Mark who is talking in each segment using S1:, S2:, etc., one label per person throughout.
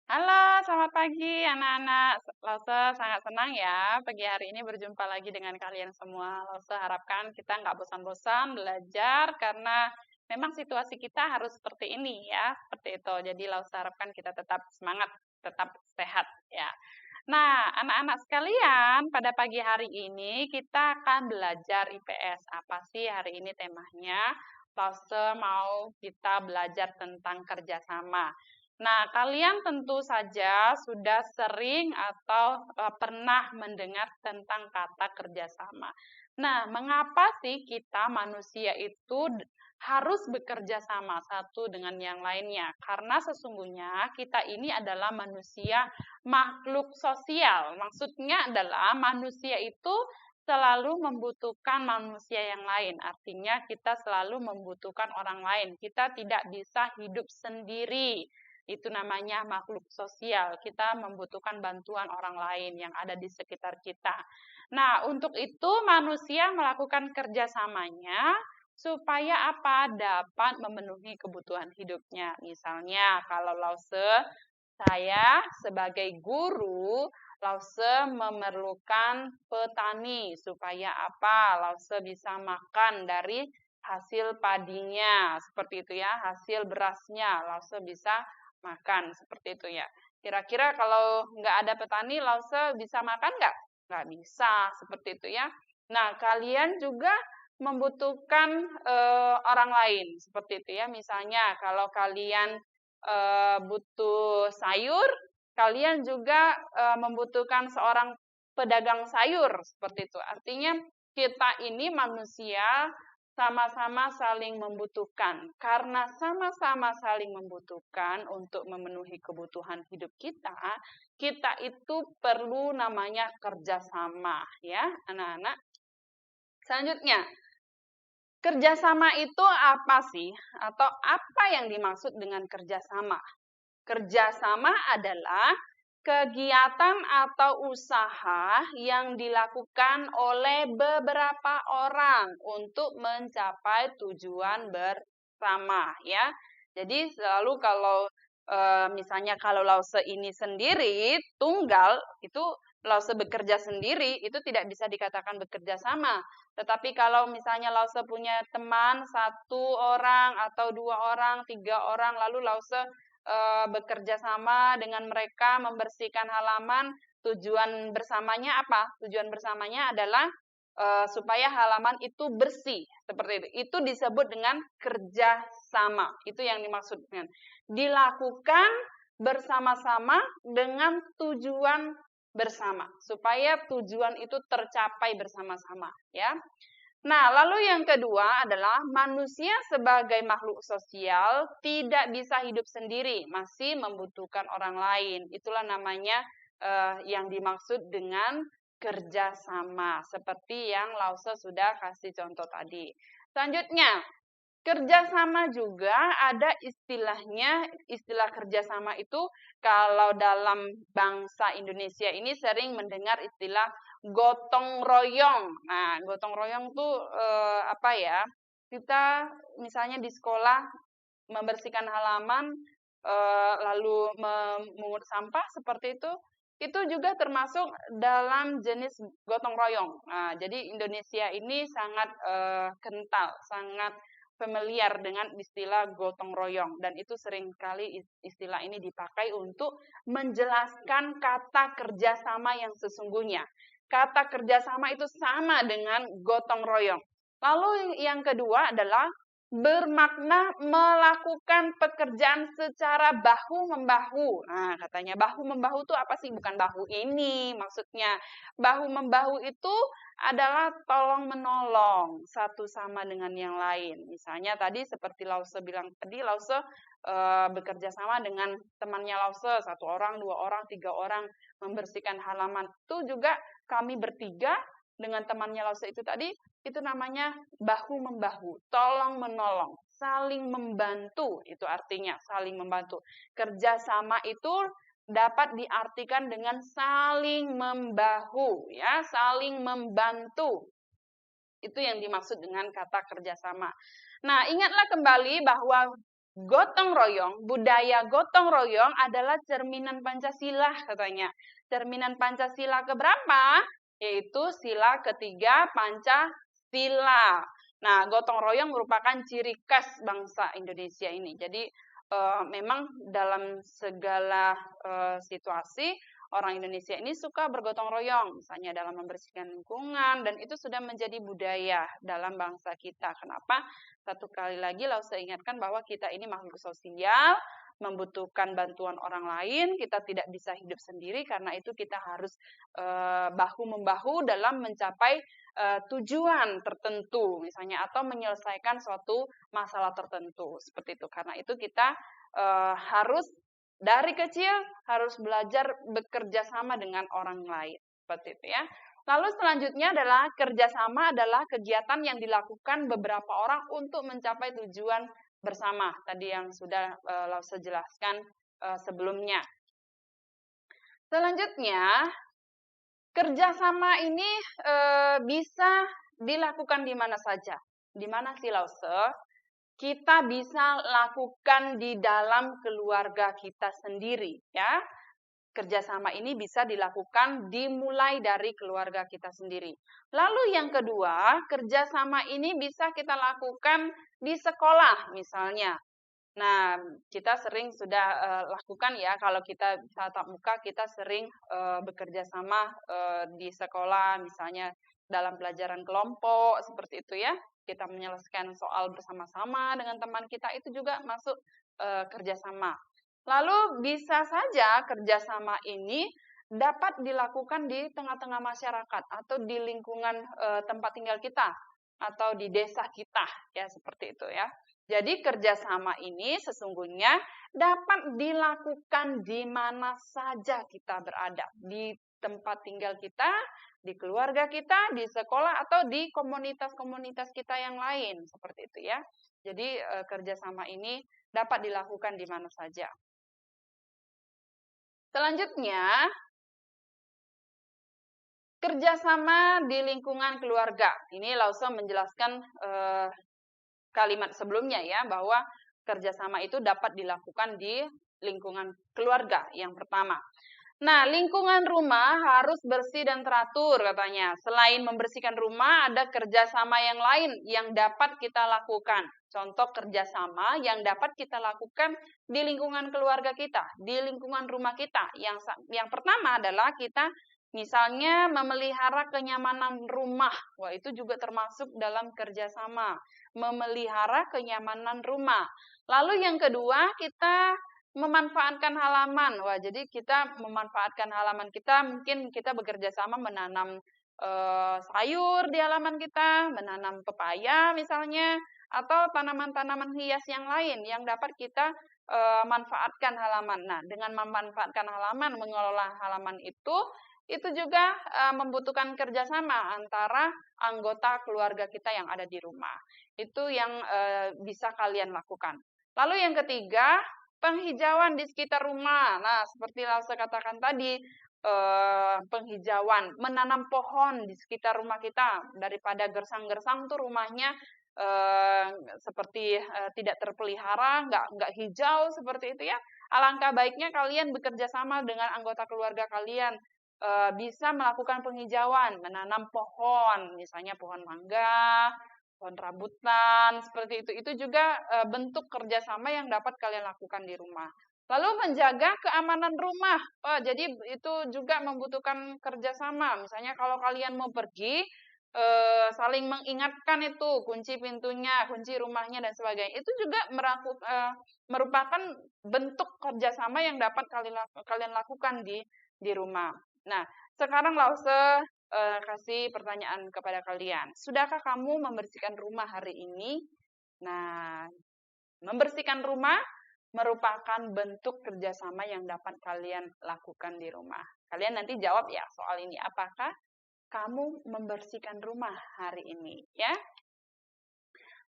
S1: Halo, selamat pagi anak-anak. Lause sangat senang ya pagi hari ini berjumpa lagi dengan kalian semua. Lause harapkan kita nggak bosan-bosan belajar karena memang situasi kita harus seperti ini ya, seperti itu. Jadi Lause harapkan kita tetap semangat, tetap sehat ya. Nah, anak-anak sekalian, pada pagi hari ini kita akan belajar IPS. Apa sih hari ini temanya? Lause mau kita belajar tentang kerjasama. Nah, kalian tentu saja sudah sering atau pernah mendengar tentang kata kerjasama. Nah, mengapa sih kita manusia itu harus bekerja sama satu dengan yang lainnya? Karena sesungguhnya kita ini adalah manusia makhluk sosial. Maksudnya adalah manusia itu selalu membutuhkan manusia yang lain. Artinya kita selalu membutuhkan orang lain. Kita tidak bisa hidup sendiri. Itu namanya makhluk sosial. Kita membutuhkan bantuan orang lain yang ada di sekitar kita. Nah, untuk itu manusia melakukan kerjasamanya supaya apa? Dapat memenuhi kebutuhan hidupnya. Misalnya, kalau Lause, saya sebagai guru, Lause memerlukan petani supaya apa? Lause bisa makan dari hasil padinya, seperti itu ya, hasil berasnya, Lause bisa makan, seperti itu ya. Kira-kira kalau nggak ada petani, Lause bisa makan nggak? Nggak bisa, seperti itu ya. Nah, kalian juga membutuhkan orang lain, seperti itu ya. Misalnya, kalau kalian butuh sayur, kalian juga membutuhkan seorang pedagang sayur, seperti itu. Artinya, kita ini manusia sama-sama saling membutuhkan. Karena sama-sama saling membutuhkan untuk memenuhi kebutuhan hidup kita, kita itu perlu namanya kerjasama, ya, anak-anak. Selanjutnya, kerjasama itu apa sih? Atau apa yang dimaksud dengan kerjasama? Kerjasama adalah kegiatan atau usaha yang dilakukan oleh beberapa orang untuk mencapai tujuan bersama, ya. Jadi selalu kalau misalnya kalau Lause ini sendiri, tunggal, itu Lause bekerja sendiri, itu tidak bisa dikatakan bekerja sama. Tetapi kalau misalnya Lause punya teman, satu orang atau dua orang, tiga orang, lalu Lause bekerja sama dengan mereka membersihkan halaman. Tujuan bersamanya apa? Tujuan bersamanya adalah supaya halaman itu bersih, seperti itu. Itu disebut dengan kerja sama. Itu yang dimaksud dengan dilakukan bersama-sama dengan tujuan bersama, supaya tujuan itu tercapai bersama-sama, ya. Nah, lalu yang kedua adalah manusia sebagai makhluk sosial tidak bisa hidup sendiri, masih membutuhkan orang lain. Itulah namanya yang dimaksud dengan kerjasama, seperti yang Lause sudah kasih contoh tadi. Selanjutnya, kerjasama juga ada istilahnya, istilah kerjasama itu kalau dalam bangsa Indonesia ini sering mendengar istilah gotong royong. Nah, gotong royong tuh apa ya? Kita misalnya di sekolah membersihkan halaman, lalu memungut sampah seperti itu juga termasuk dalam jenis gotong royong. Nah, jadi Indonesia ini sangat kental, sangat familiar dengan istilah gotong royong dan itu seringkali istilah ini dipakai untuk menjelaskan kata kerjasama yang sesungguhnya. Kata kerjasama itu sama dengan gotong royong. Lalu yang kedua adalah bermakna melakukan pekerjaan secara bahu-membahu. Nah, katanya bahu-membahu itu apa sih? Bukan bahu ini maksudnya. Bahu-membahu itu adalah tolong-menolong satu sama dengan yang lain. Misalnya tadi seperti Lause bilang tadi, Lause bekerja sama dengan temannya Lause, satu orang, dua orang, tiga orang membersihkan halaman. Itu juga kami bertiga dengan temannya Lause itu tadi, itu namanya bahu-membahu, tolong-menolong, saling membantu, itu artinya saling membantu. Kerjasama itu dapat diartikan dengan saling membahu, ya, saling membantu. Itu yang dimaksud dengan kata kerjasama. Nah, ingatlah kembali bahwa Gotong royong, budaya gotong royong adalah cerminan Pancasila katanya. Cerminan Pancasila keberapa? Yaitu sila ketiga Pancasila. Nah, gotong royong merupakan ciri khas bangsa Indonesia ini. Jadi memang dalam segala situasi orang Indonesia ini suka bergotong royong, misalnya dalam membersihkan lingkungan, dan itu sudah menjadi budaya dalam bangsa kita. Kenapa? Satu kali lagi Lause ingatkan bahwa kita ini makhluk sosial, membutuhkan bantuan orang lain, kita tidak bisa hidup sendiri, karena itu kita harus bahu-membahu dalam mencapai tujuan tertentu, misalnya, atau menyelesaikan suatu masalah tertentu, seperti itu. Karena itu kita harus dari kecil harus belajar bekerja sama dengan orang lain, seperti itu ya. Lalu selanjutnya adalah kerjasama adalah kegiatan yang dilakukan beberapa orang untuk mencapai tujuan bersama. Tadi yang sudah Lause jelaskan sebelumnya. Selanjutnya, kerjasama ini bisa dilakukan di mana saja. Di mana sih Lause? Kita bisa lakukan di dalam keluarga kita sendiri, ya. Kerjasama ini bisa dilakukan dimulai dari keluarga kita sendiri. Lalu yang kedua, kerjasama ini bisa kita lakukan di sekolah misalnya. Nah, kita sering sudah lakukan ya, kalau kita tatap muka, kita sering bekerja sama di sekolah, misalnya dalam pelajaran kelompok, seperti itu ya. Kita menyelesaikan soal bersama-sama dengan teman kita, itu juga masuk kerjasama. Lalu bisa saja kerjasama ini dapat dilakukan di tengah-tengah masyarakat atau di lingkungan tempat tinggal kita atau di desa kita, ya seperti itu ya. Jadi kerjasama ini sesungguhnya dapat dilakukan di mana saja kita berada, di tempat tinggal kita, di keluarga kita, di sekolah, atau di komunitas-komunitas kita yang lain, seperti itu ya. Jadi kerjasama ini dapat dilakukan di mana saja. Selanjutnya, kerjasama di lingkungan keluarga. Ini Lause menjelaskan kalimat sebelumnya ya, bahwa kerjasama itu dapat dilakukan di lingkungan keluarga yang pertama. Nah, lingkungan rumah harus bersih dan teratur katanya. Selain membersihkan rumah, ada kerjasama yang lain yang dapat kita lakukan. Contoh kerjasama yang dapat kita lakukan di lingkungan keluarga kita, di lingkungan rumah kita. Yang pertama adalah kita misalnya memelihara kenyamanan rumah. Wah, itu juga termasuk dalam kerjasama. Memelihara kenyamanan rumah. Lalu yang kedua, kita memanfaatkan halaman. Wah, jadi kita memanfaatkan halaman kita, mungkin kita bekerja sama menanam sayur di halaman kita, menanam pepaya misalnya, atau tanaman-tanaman hias yang lain yang dapat kita manfaatkan halaman. Nah, dengan memanfaatkan halaman, mengelola halaman itu juga membutuhkan kerjasama antara anggota keluarga kita yang ada di rumah. Itu yang bisa kalian lakukan. Lalu yang ketiga, penghijauan di sekitar rumah. Nah, seperti Lause katakan tadi, penghijauan, menanam pohon di sekitar rumah kita, daripada gersang-gersang tuh rumahnya seperti tidak terpelihara, nggak hijau seperti itu ya. Alangkah baiknya kalian bekerja sama dengan anggota keluarga kalian, bisa melakukan penghijauan, menanam pohon, misalnya pohon mangga, pohon rambutan, seperti itu. Itu juga bentuk kerjasama yang dapat kalian lakukan di rumah. Lalu menjaga keamanan rumah. Jadi itu juga membutuhkan kerjasama. Misalnya kalau kalian mau pergi, saling mengingatkan itu, kunci pintunya, kunci rumahnya, dan sebagainya. Itu juga merupakan bentuk kerjasama yang dapat kalian lakukan di rumah. Nah, sekarang Lause kasih pertanyaan kepada kalian. Sudahkah kamu membersihkan rumah hari ini? Nah, membersihkan rumah merupakan bentuk kerjasama yang dapat kalian lakukan di rumah. Kalian nanti jawab ya soal ini. Apakah kamu membersihkan rumah hari ini? Ya.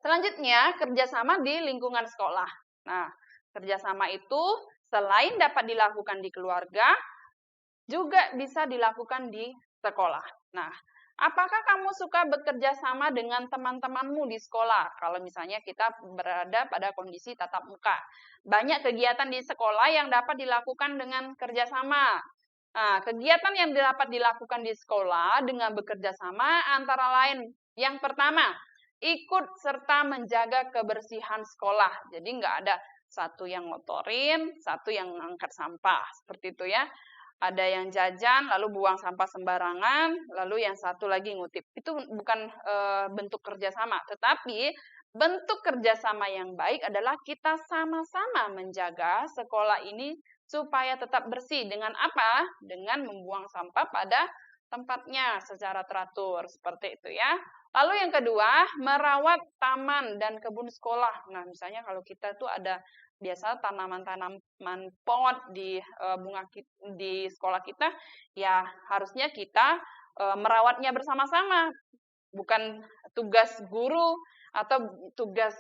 S1: Selanjutnya, kerjasama di lingkungan sekolah. Nah, kerjasama itu selain dapat dilakukan di keluarga, juga bisa dilakukan di sekolah. Nah, Apakah kamu suka bekerja sama dengan teman-temanmu di sekolah? Kalau misalnya kita berada pada kondisi tatap muka. Banyak kegiatan di sekolah yang dapat dilakukan dengan kerjasama. Nah, kegiatan yang dapat dilakukan di sekolah dengan bekerja sama antara lain. Yang pertama, ikut serta menjaga kebersihan sekolah. Jadi nggak ada satu yang ngotorin, satu yang ngangkat sampah. Seperti itu ya. Ada yang jajan, lalu buang sampah sembarangan, lalu yang satu lagi ngutip. Itu bukan bentuk kerjasama, tetapi bentuk kerjasama yang baik adalah kita sama-sama menjaga sekolah ini supaya tetap bersih. Dengan apa? Dengan membuang sampah pada tempatnya secara teratur. Seperti itu ya. Lalu yang kedua, merawat taman dan kebun sekolah. Nah, misalnya kalau kita tuh ada biasa tanaman-tanaman pot di di sekolah kita, ya harusnya kita merawatnya bersama-sama, bukan tugas guru atau tugas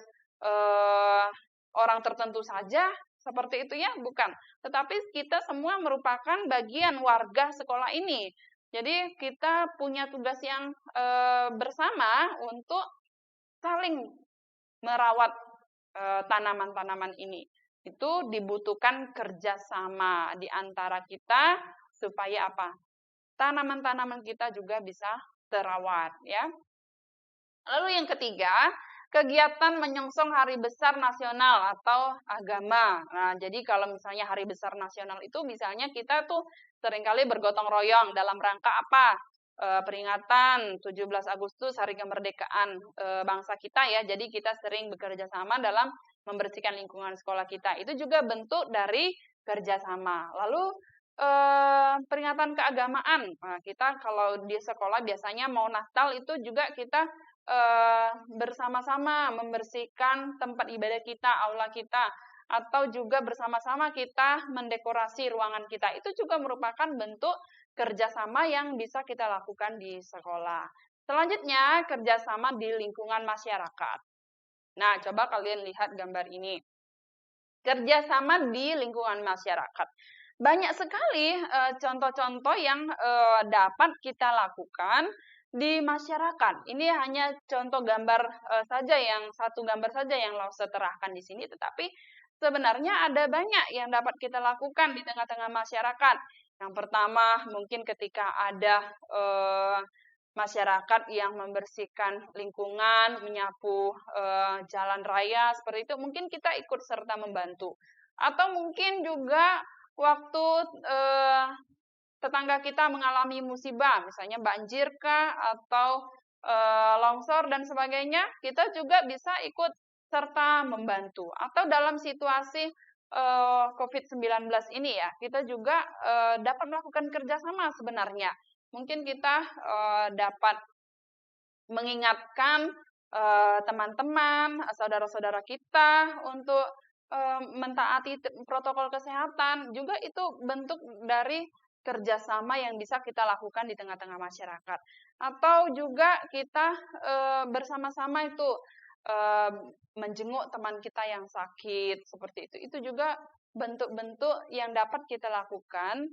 S1: orang tertentu saja seperti itu ya, bukan. Tetapi kita semua merupakan bagian warga sekolah ini. Jadi kita punya tugas yang bersama untuk saling merawat tanaman-tanaman ini. Itu dibutuhkan kerjasama di antara kita supaya apa? Tanaman-tanaman kita juga bisa terawat ya. Lalu yang ketiga, kegiatan menyongsong hari besar nasional atau agama. Nah, jadi kalau misalnya hari besar nasional itu misalnya kita tuh seringkali bergotong royong dalam rangka apa? Peringatan 17 Agustus hari kemerdekaan bangsa kita ya. Jadi kita sering bekerja sama dalam membersihkan lingkungan sekolah kita. Itu juga bentuk dari kerjasama. Lalu peringatan keagamaan. Nah, kita kalau di sekolah biasanya mau Natal itu juga kita bersama-sama membersihkan tempat ibadah kita, aula kita, atau juga bersama-sama kita mendekorasi ruangan kita. Itu juga merupakan bentuk kerjasama yang bisa kita lakukan di sekolah. Selanjutnya, kerjasama di lingkungan masyarakat. Nah, coba kalian lihat gambar ini. Kerjasama di lingkungan masyarakat. Banyak sekali contoh-contoh yang dapat kita lakukan di masyarakat. Ini hanya contoh gambar saja, yang satu gambar saja yang Lause terahkan di sini, tetapi sebenarnya ada banyak yang dapat kita lakukan di tengah-tengah masyarakat. Yang pertama, mungkin ketika ada masyarakat yang membersihkan lingkungan, menyapu jalan raya, seperti itu, mungkin kita ikut serta membantu. Atau mungkin juga waktu tetangga kita mengalami musibah, misalnya banjir kah, atau longsor dan sebagainya, kita juga bisa ikut serta membantu. Atau dalam situasi COVID-19 ini ya, kita juga dapat melakukan kerjasama sebenarnya. Mungkin kita dapat mengingatkan teman-teman, saudara-saudara kita untuk mentaati protokol kesehatan. Juga itu bentuk dari kerjasama yang bisa kita lakukan di tengah-tengah masyarakat. Atau juga kita bersama-sama itu menjenguk teman kita yang sakit, seperti itu. Itu juga bentuk-bentuk yang dapat kita lakukan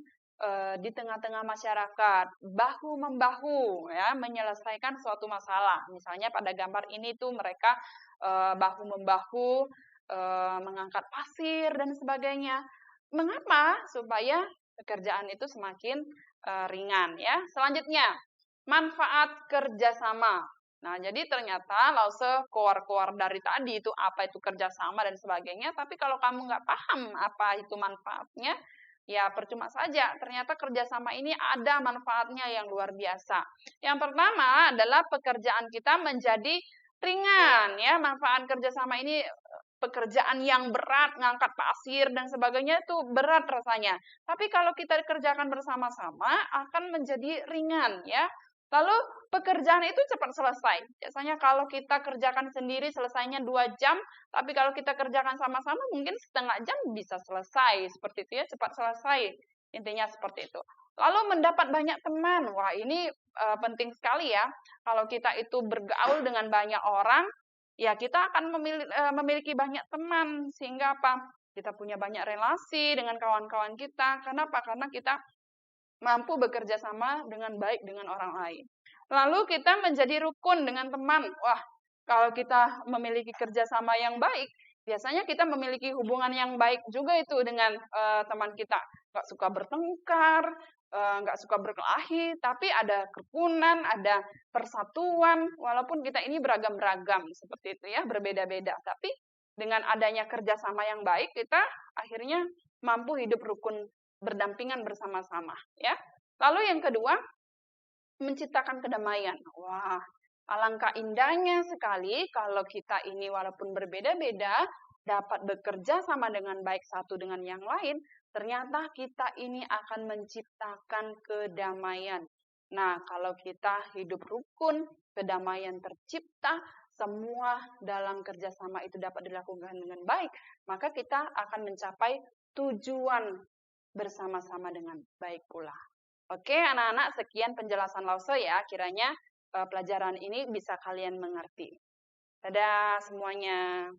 S1: di tengah-tengah masyarakat, bahu-membahu ya, menyelesaikan suatu masalah. Misalnya pada gambar ini tuh mereka bahu-membahu mengangkat pasir dan sebagainya. Mengapa? Supaya pekerjaan itu semakin ringan ya. Selanjutnya, manfaat kerjasama. Nah, jadi ternyata Lause keluar-keluar dari tadi itu apa itu kerjasama dan sebagainya, tapi kalau kamu nggak paham apa itu manfaatnya, ya percuma saja. Ternyata kerjasama ini ada manfaatnya yang luar biasa. Yang pertama adalah pekerjaan kita menjadi ringan ya. Manfaat kerjasama ini, pekerjaan yang berat, ngangkat pasir dan sebagainya itu berat rasanya. Tapi kalau kita kerjakan bersama-sama akan menjadi ringan ya. Lalu pekerjaan itu cepat selesai. Biasanya kalau kita kerjakan sendiri selesainya 2 jam, tapi kalau kita kerjakan sama-sama mungkin setengah jam bisa selesai. Seperti itu ya, cepat selesai. Intinya seperti itu. Lalu mendapat banyak teman. Wah, ini penting sekali ya. Kalau kita itu bergaul dengan banyak orang, ya kita akan memiliki banyak teman. Sehingga apa? Kita punya banyak relasi dengan kawan-kawan kita. Kenapa? Karena kita mampu bekerja sama dengan baik dengan orang lain. Lalu kita menjadi rukun dengan teman. Wah, kalau kita memiliki kerjasama yang baik, biasanya kita memiliki hubungan yang baik juga itu dengan teman kita. Nggak suka bertengkar, nggak suka berkelahi, tapi ada kerukunan, ada persatuan, walaupun kita ini beragam-beragam seperti itu ya, berbeda-beda. Tapi dengan adanya kerjasama yang baik, kita akhirnya mampu hidup rukun berdampingan bersama-sama. Ya. Lalu yang kedua, menciptakan kedamaian. Wah, alangkah indahnya sekali kalau kita ini walaupun berbeda-beda, dapat bekerja sama dengan baik satu dengan yang lain, ternyata kita ini akan menciptakan kedamaian. Nah, kalau kita hidup rukun, kedamaian tercipta, semua dalam kerjasama itu dapat dilakukan dengan baik, maka kita akan mencapai tujuan bersama-sama dengan baik pula. Oke, anak-anak, sekian penjelasan Lause ya. Kiranya pelajaran ini bisa kalian mengerti. Dadah semuanya.